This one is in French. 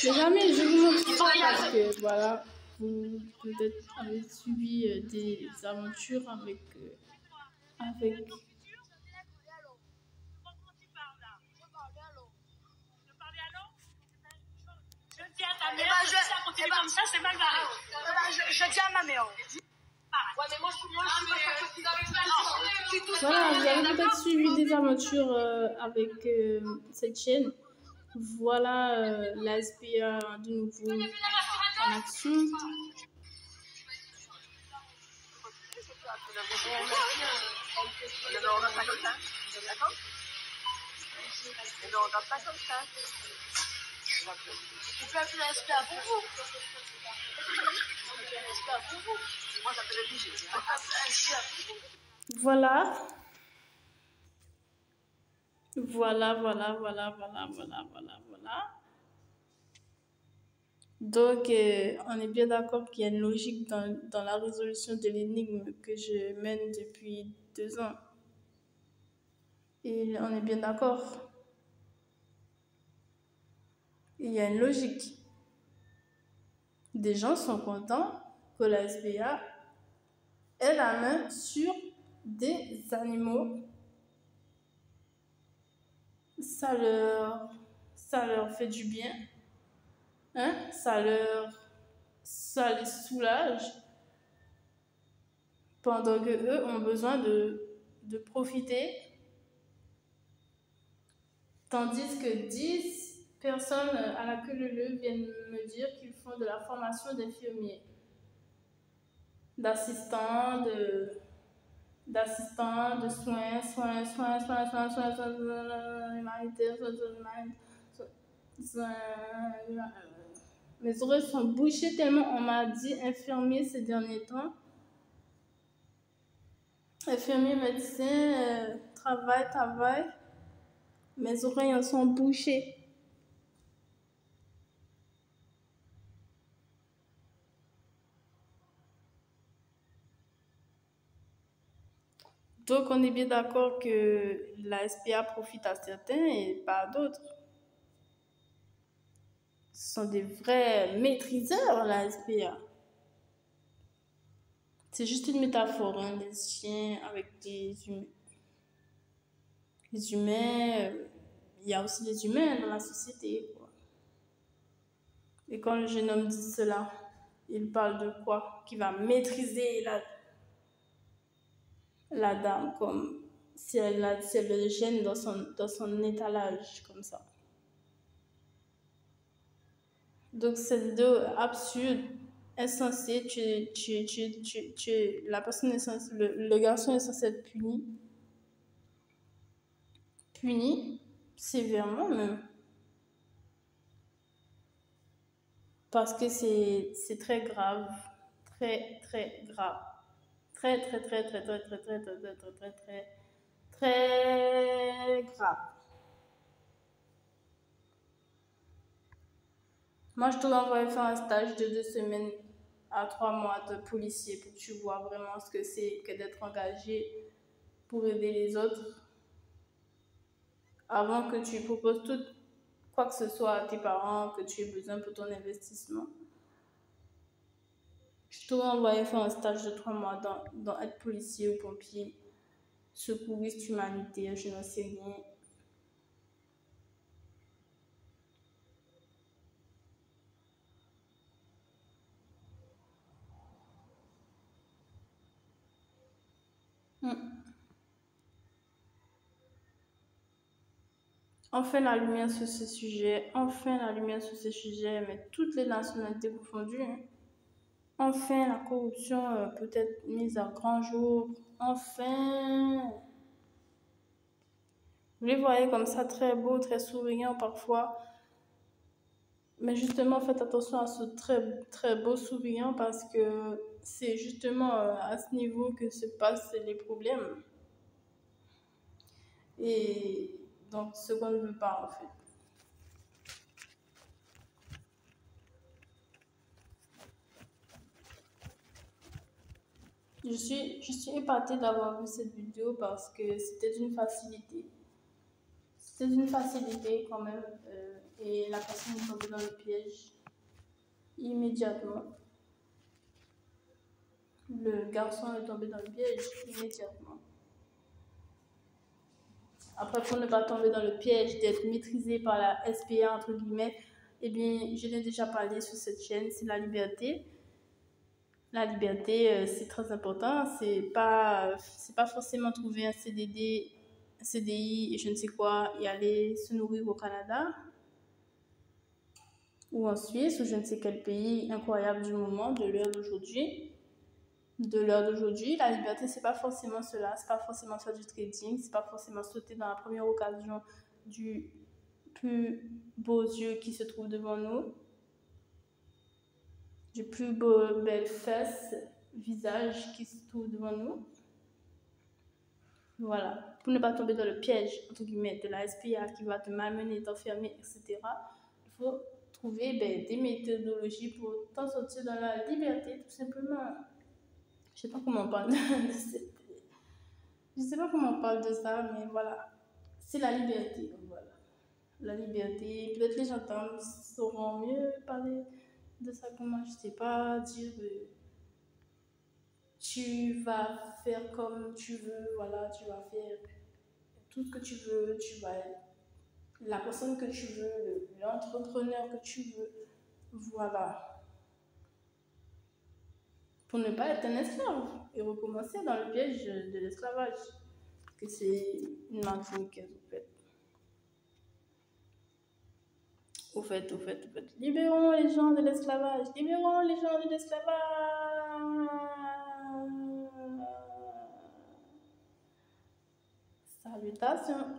Les amis, je vous montre ça parce que voilà, vous peut-être avez suivi des aventures avec. Je dis à ta mère, si ça continue comme ça, c'est mal barré. Je dis à ma mère. Ouais, mais moi, Voilà, vous avez peut-être suivi des aventures avec cette chaîne. Voilà la SPA de nouveau en action. Mais non, on n'a pas comme ça. D'accord? Mais non, on n'a pas comme ça. Tu peux appeler la SPA pour vous. Moi, j'appelle le DJ. Voilà. Donc, on est bien d'accord qu'il y a une logique dans la résolution de l'énigme que je mène depuis 2 ans. Et on est bien d'accord. Il y a une logique. Des gens sont contents que la SPA ait la main sur des animaux. Ça leur fait du bien. Hein? Ça les soulage. Pendant que eux ont besoin de profiter. Tandis que 10 personnes à la queue leu viennent me dire qu'ils font de la formation d'infirmiers, d'assistants, de soins, humanitaires, mes oreilles sont bouchées tellement on m'a dit infirmier ces derniers temps. Infirmier, médecin, travail. Mes oreilles en sont bouchées. Donc, on est bien d'accord que la SPA profite à certains et pas à d'autres. Ce sont des vrais maîtriseurs, la SPA. C'est juste une métaphore, hein, des chiens avec des humains. Les humains, il y a aussi des humains dans la société, quoi. Et quand le jeune homme dit cela, il parle de quoi? Qui va maîtriser la dame, comme si elle le gêne dans son étalage, comme ça. Donc, c'est vidéo absurde, insensé. La personne est censée, le garçon est censé être puni sévèrement même. Parce que c'est très grave, très grave. Très grave. Moi, je te l'envoie faire un stage de 2 semaines à 3 mois de policier pour que tu vois vraiment ce que c'est que d'être engagé pour aider les autres avant que tu proposes quoi que ce soit à tes parents que tu aies besoin pour ton investissement. Je te renvoie faire un stage de 3 mois dans être policier ou pompier, secouriste humanitaire, je n'en sais rien. Enfin la lumière sur ce sujet, mais toutes les nationalités confondues. Hein. Enfin la corruption peut être mise à grand jour. Enfin, vous les voyez comme ça, très beaux, très souriants parfois. Mais justement, faites attention à ce très beau souriant parce que c'est justement à ce niveau que se passent les problèmes. Et donc, ce qu'on ne veut pas en fait. Je suis épatée d'avoir vu cette vidéo parce que c'était d'une facilité. C'est une facilité quand même. Et la personne est tombée dans le piège immédiatement. Le garçon est tombé dans le piège immédiatement. Après, pour ne pas tomber dans le piège d'être maîtrisé par la SPA, entre guillemets, eh bien, je l'ai déjà parlé sur cette chaîne, c'est la liberté. La liberté, c'est très important. C'est pas forcément trouver un CDD, un CDI et je ne sais quoi, et aller se nourrir au Canada ou en Suisse ou je ne sais quel pays incroyable du moment, de l'heure d'aujourd'hui. La liberté, c'est pas forcément cela, c'est pas forcément faire du trading, c'est pas forcément sauter dans la première occasion du plus beaux yeux qui se trouve devant nous, du plus beau belle fesse, visage qui se trouve devant nous. Voilà, pour ne pas tomber dans le piège, entre guillemets, de la SPA qui va te malmener, t'enfermer, etc. Il faut trouver des méthodologies pour t'en sortir dans la liberté, tout simplement. Je sais pas comment on parle Je sais pas comment on parle de ça, mais voilà. C'est la liberté, voilà. La liberté. Peut-être les gens sauront mieux parler de ça que moi. Je sais pas dire tu vas faire comme tu veux, voilà, tu vas faire tout ce que tu veux, tu vas être la personne que tu veux, l'entrepreneur que tu veux, voilà. Pour ne pas être un esclave et recommencer dans le piège de l'esclavage, que c'est une martinique en fait. Au fait, libérons les gens de l'esclavage, libérons les gens de l'esclavage. Salutations.